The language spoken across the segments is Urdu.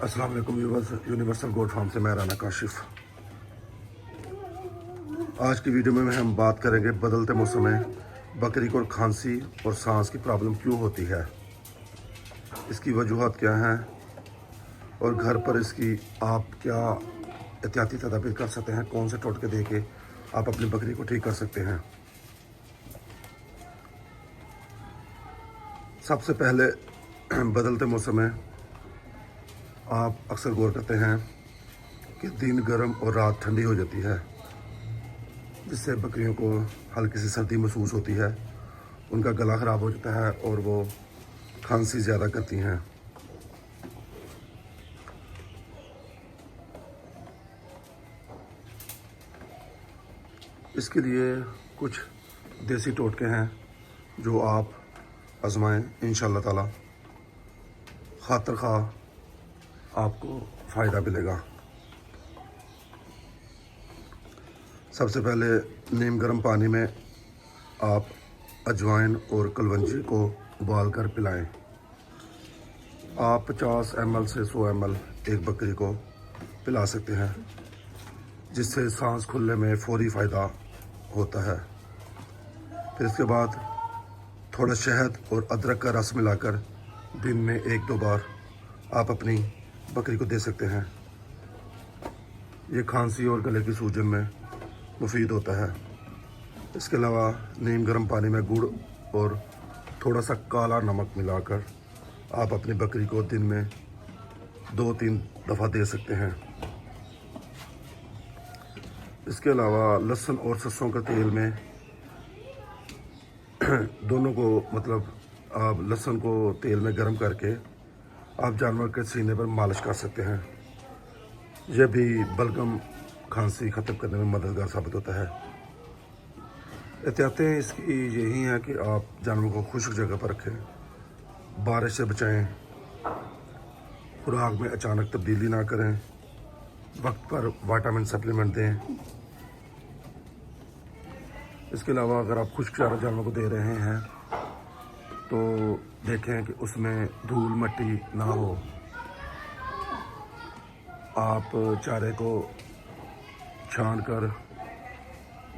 السلام علیکم ویورز، یونیورسل گوٹ فارم سے میں رانا کاشف۔ آج کی ویڈیو میں ہم بات کریں گے بدلتے موسم میں بکری کو کھانسی اور سانس کی پرابلم کیوں ہوتی ہے، اس کی وجوہات کیا ہیں اور گھر پر اس کی آپ کیا احتیاطی تدابیر کر سکتے ہیں، کون سے ٹوٹکے دے کے آپ اپنی بکری کو ٹھیک کر سکتے ہیں۔ سب سے پہلے بدلتے موسم میں آپ اکثر غور کرتے ہیں کہ دن گرم اور رات ٹھنڈی ہو جاتی ہے، جس سے بکریوں کو ہلکی سی سردی محسوس ہوتی ہے، ان کا گلا خراب ہو جاتا ہے اور وہ کھانسی زیادہ کرتی ہیں۔ اس کے لیے کچھ دیسی ٹوٹکے ہیں جو آپ آزمائیں، انشاءاللہ تعالی خاطر خواہ آپ کو فائدہ ملے گا۔ سب سے پہلے نیم گرم پانی میں آپ اجوائن اور کلونجی کو ابال کر پلائیں۔ آپ 50 ml سے 100 ml ایک بکری کو پلا سکتے ہیں، جس سے سانس کھلنے میں فوری فائدہ ہوتا ہے۔ پھر اس کے بعد تھوڑا شہد اور ادرک کا رس ملا کر دن میں 1-2 بار آپ اپنی بکری کو دے سکتے ہیں۔ یہ کھانسی اور گلے کی سوجن میں مفید ہوتا ہے۔ اس کے علاوہ نیم گرم پانی میں گڑ اور تھوڑا سا کالا نمک ملا کر آپ اپنی بکری کو دن میں 2-3 دفعہ دے سکتے ہیں۔ اس کے علاوہ لہسن اور سرسوں کے تیل میں دونوں کو آپ لہسن کو تیل میں گرم کر کے آپ جانور کے سینے پر مالش کر سکتے ہیں۔ یہ بھی بلغم کھانسی ختم کرنے میں مددگار ثابت ہوتا ہے۔ احتیاطیں اس کی یہی ہیں کہ آپ جانوروں کو خشک جگہ پر رکھیں، بارش سے بچائیں، خوراک میں اچانک تبدیلی نہ کریں، وقت پر وٹامن سپلیمنٹ دیں۔ اس کے علاوہ اگر آپ خشک چارہ جانوروں کو دے رہے ہیں تو دیکھیں کہ اس میں دھول مٹی نہ ہو۔ آپ چارے کو چھان کر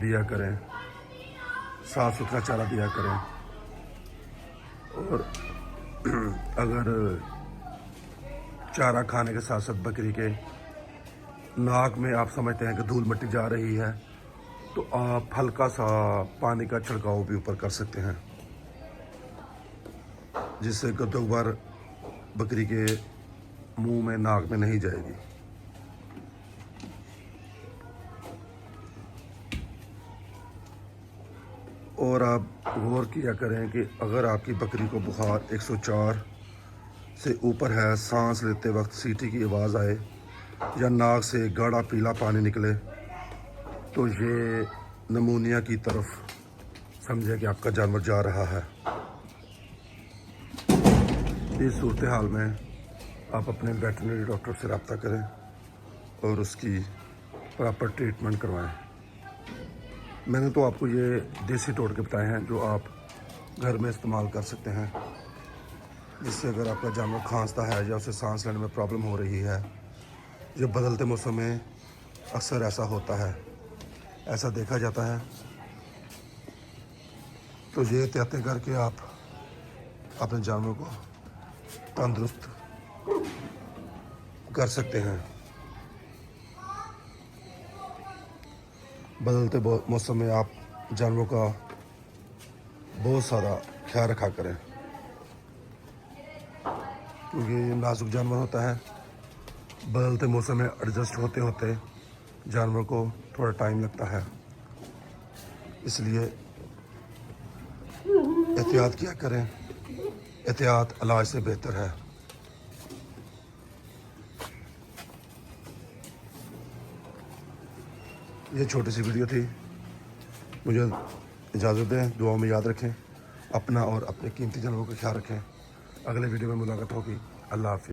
دیا کریں، صاف ستھرا چارہ دیا کریں، اور اگر چارہ کھانے کے ساتھ ساتھ بکری کے ناک میں آپ سمجھتے ہیں کہ دھول مٹی جا رہی ہے تو آپ ہلکا سا پانی کا چھڑکاؤ بھی اوپر کر سکتے ہیں، جس سے گدوبر بکری کے منہ میں ناک میں نہیں جائے گی۔ اور آپ غور کیا کریں کہ اگر آپ کی بکری کو بخار 104 سے اوپر ہے، سانس لیتے وقت سیٹی کی آواز آئے یا ناک سے گاڑھا پیلا پانی نکلے تو یہ نمونیا کی طرف سمجھے کہ آپ کا جانور جا رہا ہے۔ اس صورتحال میں آپ اپنے ویٹرنری ڈاکٹر سے رابطہ کریں اور اس کی پراپر ٹریٹمنٹ کروائیں۔ میں نے تو آپ کو یہ دیسی ٹوٹکے بتائے ہیں جو آپ گھر میں استعمال کر سکتے ہیں، جس سے اگر آپ کا جانور کھانستا ہے یا اسے سانس لینے میں پرابلم ہو رہی ہے، جو بدلتے موسم میں اکثر ایسا ہوتا ہے، ایسا دیکھا جاتا ہے، تو یہ احتیاطیں کر کے آپ اپنے جانور کو تندرست کر سکتے ہیں۔ بدلتے موسم میں آپ جانوروں کا بہت سارا خیال رکھا کریں، کیونکہ یہ نازک جانور ہوتا ہے۔ بدلتے موسم میں ایڈجسٹ ہوتے ہوتے جانور کو تھوڑا ٹائم لگتا ہے، اس لیے احتیاط کیا کریں۔ احتیاط علاج سے بہتر ہے۔ یہ چھوٹی سی ویڈیو تھی، مجھے اجازت دیں، دعاؤں میں یاد رکھیں، اپنا اور اپنے قیمتی جانوروں کا خیال رکھیں۔ اگلے ویڈیو میں ملاقات ہوگی۔ اللہ حافظ۔